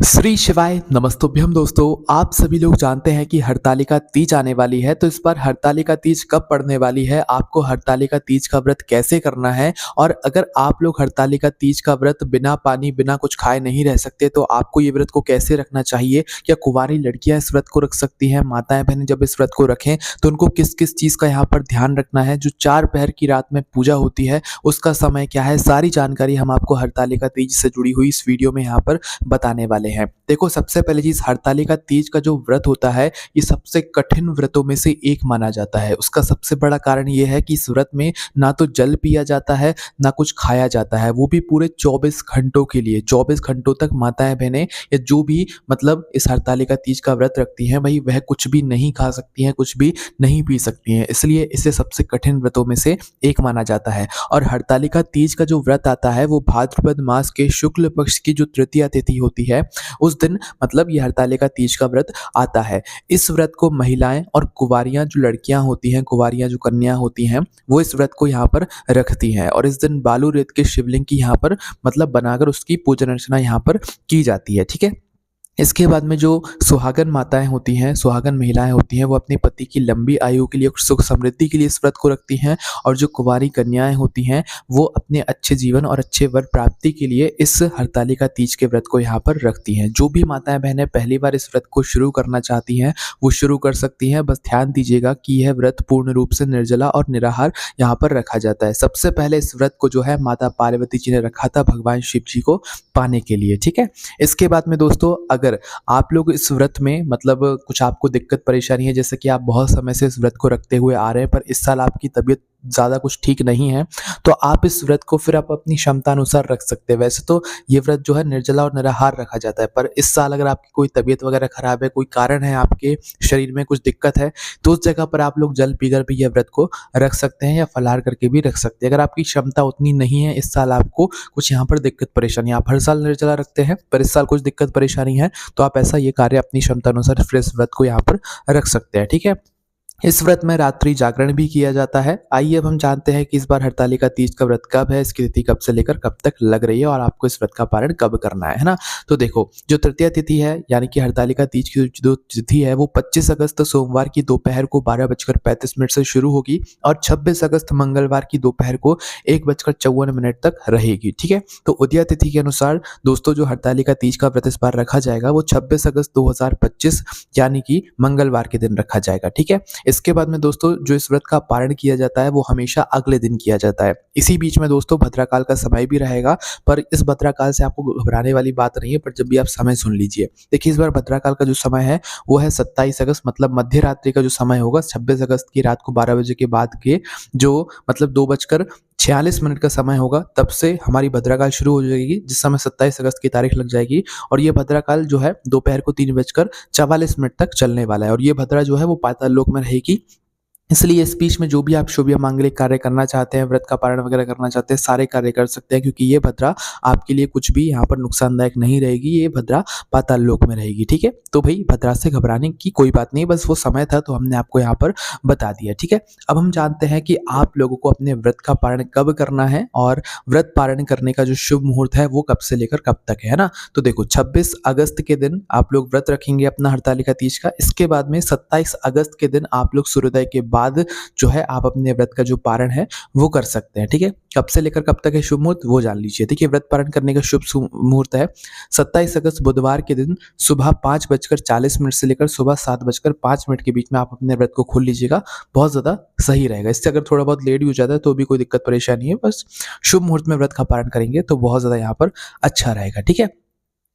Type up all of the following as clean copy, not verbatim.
श्री शिवाय नमस्तुभ्यम दोस्तों। आप सभी लोग जानते हैं कि हरतालिका तीज आने वाली है। तो इस बार हरतालिका तीज कब पड़ने वाली है, आपको हरतालिका तीज का व्रत कैसे करना है, और अगर आप लोग हरतालिका तीज का व्रत बिना पानी बिना कुछ खाए नहीं रह सकते तो आपको ये व्रत को कैसे रखना चाहिए। क्या कुंवारी लड़कियां इस व्रत को रख सकती हैं, माताएं बहनें जब इस व्रत को रखें तो उनको किस किस चीज़ का यहाँ पर ध्यान रखना है। जो 4 पहर की रात में पूजा होती है उसका समय क्या है, सारी जानकारी हम आपको हरतालिका तीज से जुड़ी हुई इस वीडियो में यहाँ पर बताने वाले हैं। देखो, सबसे पहली चीज, हरतालिका तीज का जो व्रत होता है ये सबसे कठिन व्रतों में से एक माना जाता है। उसका सबसे बड़ा कारण ये है कि इस व्रत में ना तो जल पिया जाता है ना कुछ खाया जाता है, वो भी पूरे 24 घंटों के लिए। 24 घंटों तक माताएं बहनें या जो भी मतलब इस हरतालिका तीज का व्रत रखती हैं भाई, वह कुछ भी नहीं खा सकती हैं, कुछ भी नहीं पी सकती हैं, इसलिए इसे सबसे कठिन व्रतों में से एक माना जाता है। और हरतालिका तीज का जो व्रत आता है वो भाद्रपद मास के शुक्ल पक्ष की जो तृतीया तिथि होती है उस दिन मतलब ये हरतालिका तीज का व्रत आता है। इस व्रत को महिलाएं और कुंवारियां जो लड़कियां होती हैं, कुंवारियां जो कन्या होती हैं, वो इस व्रत को यहाँ पर रखती हैं और इस दिन बालू रेत के शिवलिंग की यहाँ पर मतलब बनाकर उसकी पूजन अर्चना यहाँ पर की जाती है। ठीक है। इसके बाद में जो सुहागन माताएं होती हैं, सुहागन महिलाएं होती हैं, वो अपने पति की लंबी आयु के लिए, सुख समृद्धि के लिए इस व्रत को रखती हैं। और जो कुंवारी कन्याएं होती हैं वो अपने अच्छे जीवन और अच्छे वर प्राप्ति के लिए इस हरतालिका तीज के व्रत को यहाँ पर रखती हैं। जो भी माताएं बहनें पहली बार इस व्रत को शुरू करना चाहती हैं वो शुरू कर सकती हैं। बस ध्यान दीजिएगा कि यह व्रत पूर्ण रूप से निर्जला और निराहार यहाँ पर रखा जाता है। सबसे पहले इस व्रत को जो है माता पार्वती जी ने रखा था भगवान शिव जी को पाने के लिए। ठीक है। इसके बाद में दोस्तों, अगर आप लोग इस व्रत में मतलब कुछ आपको दिक्कत परेशानी है, जैसे कि आप बहुत समय से इस व्रत को रखते हुए आ रहे हैं पर इस साल आपकी तबीयत ज़्यादा कुछ ठीक नहीं है, तो आप इस व्रत को फिर आप अपनी क्षमता अनुसार रख सकते हैं। वैसे तो ये व्रत जो है निर्जला और निराहार रखा जाता है, पर इस साल अगर आपकी कोई तबीयत वगैरह खराब है, कोई कारण है, आपके शरीर में कुछ दिक्कत है, तो उस जगह पर आप लोग जल पीकर भी यह व्रत को रख सकते हैं या फलाहार करके भी रख सकते हैं। अगर आपकी क्षमता उतनी नहीं है, इस साल आपको कुछ यहाँ पर दिक्कत परेशानी, आप हर साल निर्जला रखते हैं पर इस साल कुछ दिक्कत परेशानी है, तो आप ऐसा ये कार्य अपनी क्षमता अनुसार फिर इस व्रत को यहाँ पर रख सकते हैं। ठीक है। इस व्रत में रात्रि जागरण भी किया जाता है। आइए अब हम जानते हैं कि इस बार हरतालिका तीज का व्रत कब है, इसकी तिथि कब से लेकर कब तक लग रही है और आपको इस व्रत का पारण कब करना है ना। तो देखो, जो तृतीय तिथि है यानी कि हरतालिका तीज की जो तिथि है वो 25 अगस्त सोमवार की दोपहर को 12:35 से शुरू होगी और 26 अगस्त मंगलवार की दोपहर को 1:54 तक रहेगी। ठीक है। तो उदया तिथि के अनुसार दोस्तों जो हरतालिका तीज का व्रत इस बार रखा जाएगा वो 26 अगस्त 2025 यानी कि मंगलवार के दिन रखा जाएगा। ठीक है। इसके बाद में दोस्तों जो इस व्रत का पारण किया जाता है वो हमेशा अगले दिन किया जाता है। इसी बीच में दोस्तों भद्राकाल का समय भी रहेगा, पर इस भद्राकाल से आपको घबराने वाली बात नहीं है, पर जब भी आप समय सुन लीजिए। देखिए, इस बार भद्राकाल का जो समय है वो है 27 अगस्त, मतलब मध्य रात्रि का जो समय होगा 26 अगस्त की रात को 12 बजे के बाद के जो मतलब 2:46 का समय होगा, तब से हमारी भद्राकाल शुरू हो जाएगी, जिस समय 27 अगस्त की तारीख लग जाएगी। और ये भद्राकाल जो है दोपहर को 3:44 तक चलने वाला है और ये भद्रा जो है वो पाताल लोक में रहेगी। इसलिए इस बीच में जो भी आप शुभ या मांगलिक कार्य करना चाहते हैं, व्रत का पारण वगैरह करना चाहते हैं, सारे कार्य कर सकते हैं, क्योंकि ये भद्रा आपके लिए कुछ भी यहाँ पर नुकसानदायक नहीं रहेगी। ये भद्रा पाताल लोक में रहेगी। ठीक है। तो भाई भद्रा से घबराने की कोई बात नहीं, बस वो समय था तो हमने आपको यहाँ पर बता दिया। ठीक है। अब हम जानते हैं कि आप लोगों को अपने व्रत का पारण कब करना है और व्रत पारण करने का जो शुभ मुहूर्त है वो कब से लेकर कब तक है ना। तो देखो, 26 अगस्त के दिन आप लोग व्रत रखेंगे अपना हरतालिका तीज का। इसके बाद में 27 अगस्त के दिन आप लोग सूर्योदय के बाद जो है आप अपने व्रत का जो पारण है वो कर सकते हैं। ठीक है। कब से लेकर कब तक है शुभ मुहूर्त वो जान लीजिए। देखिए, व्रत पारण करने का शुभ मुहूर्त है 27 अगस्त बुधवार के दिन सुबह 5:40 से लेकर सुबह 7:05 के बीच में आप अपने व्रत को खोल लीजिएगा, बहुत ज्यादा सही रहेगा। इससे अगर थोड़ा बहुत लेट भी हो जाता है तो भी कोई दिक्कत परेशानी है, बस शुभ मुहूर्त में व्रत का पारण करेंगे तो बहुत ज्यादा यहाँ पर अच्छा रहेगा। ठीक है।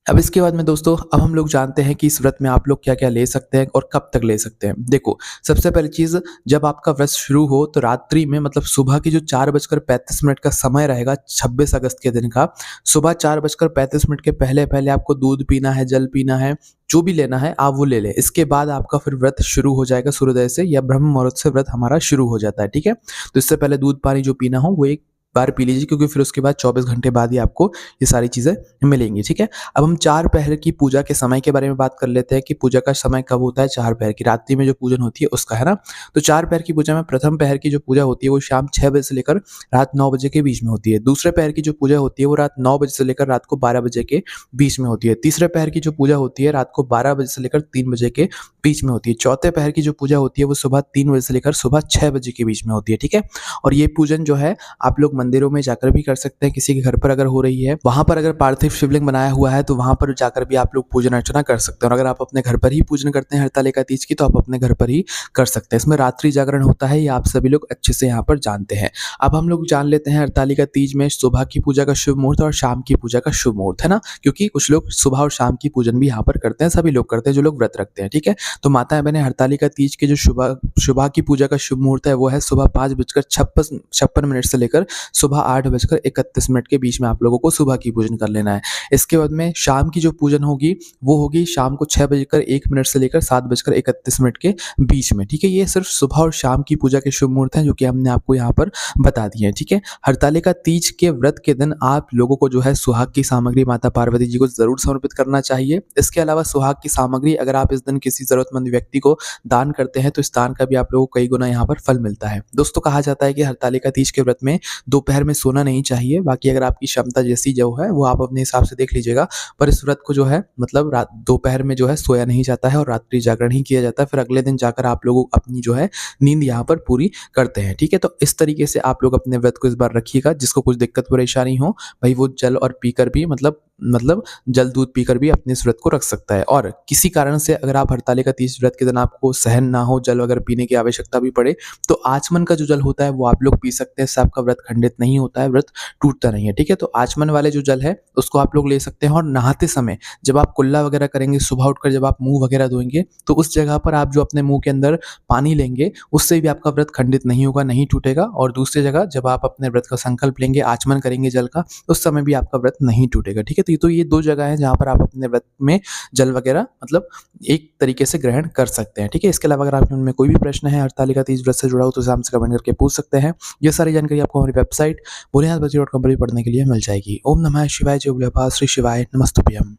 अब इसके बाद में दोस्तों, अब हम लोग जानते हैं कि इस व्रत में आप लोग क्या क्या ले सकते हैं और कब तक ले सकते हैं। देखो, सबसे पहली चीज, जब आपका व्रत शुरू हो तो रात्रि में मतलब सुबह की जो 4:35 का समय रहेगा 26 अगस्त के दिन का, सुबह 4:35 के पहले पहले आपको दूध पीना है, जल पीना है, जो भी लेना है आप वो ले लें। इसके बाद आपका फिर व्रत शुरू हो जाएगा सूर्योदय से या ब्रह्म मुहूर्त से व्रत हमारा शुरू हो जाता है। ठीक है। तो इससे पहले दूध पानी जो पीना हो वो 1 बार पी लीजिए, क्योंकि फिर उसके बाद 24 घंटे बाद ही आपको ये सारी चीज़ें मिलेंगी, ठीक है। अब हम 4 पहर की पूजा के समय के बारे में बात कर लेते हैं कि पूजा का समय कब होता है। 4 पहर की रात्रि में जो पूजन होती है उसका, है ना। तो 4 पहर की पूजा में प्रथम पहर की जो पूजा होती है वो शाम 6 बजे से लेकर रात 9 बजे के बीच में होती है। दूसरे पहर की जो पूजा होती है वो रात 9 बजे से लेकर रात को 12 बजे के बीच में होती है। तीसरे पहर की जो पूजा होती है रात को 12 बजे से लेकर 3 बजे के बीच में होती है। चौथे पहर की जो पूजा होती है वो सुबह 3 बजे से लेकर सुबह 6 बजे के बीच में होती है, ठीक है। और ये पूजन जो है आप लोग मंदिरों में जाकर भी कर सकते हैं, किसी के घर पर अगर हो रही है, वहाँ पर अगर पार्थिव शिवलिंग बनाया हुआ है तो वहाँ पर जाकर भी आप लोग पूजन अर्चना कर सकते हैं। और अगर आप अपने घर पर ही पूजन करते हैं हरतालिका तीज की, तो आप अपने घर पर ही कर सकते हैं। इसमें रात्रि जागरण होता है, ये आप सभी लोग अच्छे से यहाँ पर जानते हैं। अब हम लोग जान लेते हैं हरतालिका तीज में सुबह की पूजा का शुभ मुहूर्त और शाम की पूजा का शुभ मुहूर्त, है ना। क्योंकि कुछ लोग सुबह और शाम की पूजन भी यहाँ पर करते हैं, सभी लोग करते हैं जो लोग व्रत रखते हैं, ठीक है। तो माताएं बहनें, हरतालिका तीज के जो सुबह की पूजा का शुभ मुहूर्त है वो है सुबह 5:56 से लेकर सुबह 8:31 के बीच में आप लोगों को सुबह की पूजन कर लेना है। इसके बाद में शाम की जो पूजन होगी वो होगी शाम को 6:01 से लेकर 7:31 के बीच में, ठीक है। ये सिर्फ सुबह और शाम की पूजा के शुभ मुहूर्त हैं जो कि हमने आपको यहाँ पर बता दिए हैं, ठीक है। हरतालिका तीज के व्रत के दिन आप लोगों को जो है सुहाग की सामग्री माता पार्वती जी को जरूर समर्पित करना चाहिए। इसके अलावा सुहाग की सामग्री अगर आप इस दिन किसी जरूरतमंद व्यक्ति को दान करते हैं तो इस दान का भी आप लोगों को कई गुना यहाँ पर फल मिलता है। दोस्तों, कहा जाता है कि हरतालिका तीज के व्रत में दोपहर में सोना नहीं चाहिए। बाकी अगर आपकी क्षमता जैसी जो है वो आप अपने हिसाब से देख लीजिएगा, पर इस व्रत को जो है मतलब रात दोपहर में जो है सोया नहीं जाता है और रात्रि जागरण ही किया जाता है। फिर अगले दिन जाकर आप लोग अपनी जो है नींद यहाँ पर पूरी करते हैं, ठीक है। तो इस तरीके से आप लोग अपने व्रत को इस बार रखिएगा। जिसको कुछ दिक्कत परेशानी हो भाई, वो जल और पीकर भी मतलब जल दूध पीकर भी अपने इस व्रत को रख सकता है। और किसी कारण से अगर आप हरतालिका तीज व्रत के दिन आपको सहन ना हो, जल वगैरह पीने की आवश्यकता भी पड़े, तो आचमन का जो जल होता है वो आप लोग पी सकते हैं। इससे आपका व्रत खंडित नहीं होता है, व्रत टूटता नहीं है, ठीक है। तो आचमन वाले जो जल है उसको आप लोग ले सकते हैं। और नहाते समय जब आप कुल्ला वगैरह करेंगे, सुबह उठकर जब आप मुंह वगैरह धोएंगे, तो उस जगह पर आप जो अपने मुंह के अंदर पानी लेंगे उससे भी आपका व्रत खंडित नहीं होगा, नहीं टूटेगा। और दूसरी जगह जब आप अपने व्रत का संकल्प लेंगे, आचमन करेंगे जल का, उस समय भी आपका व्रत नहीं टूटेगा, ठीक है। तो ये 2 जगह है जहाँ पर आप अपने व्रत में जल वगैरह मतलब एक तरीके से ग्रहण कर सकते हैं, ठीक है। इसके अलावा अगर आपके मन में कोई भी प्रश्न है हरतालिका तीज व्रत से जुड़ा हो तो उसे हमसे कमेंट करके पूछ सकते हैं। ये सारी जानकारी आपको हमारी वेबसाइट भोलेनाथबजी.com पर भी पढ़ने के लिए मिल जाएगी। ओम नमः शिवाय, जय भोलेबाबा, श्री शिवाय नमस्तुभ्यम।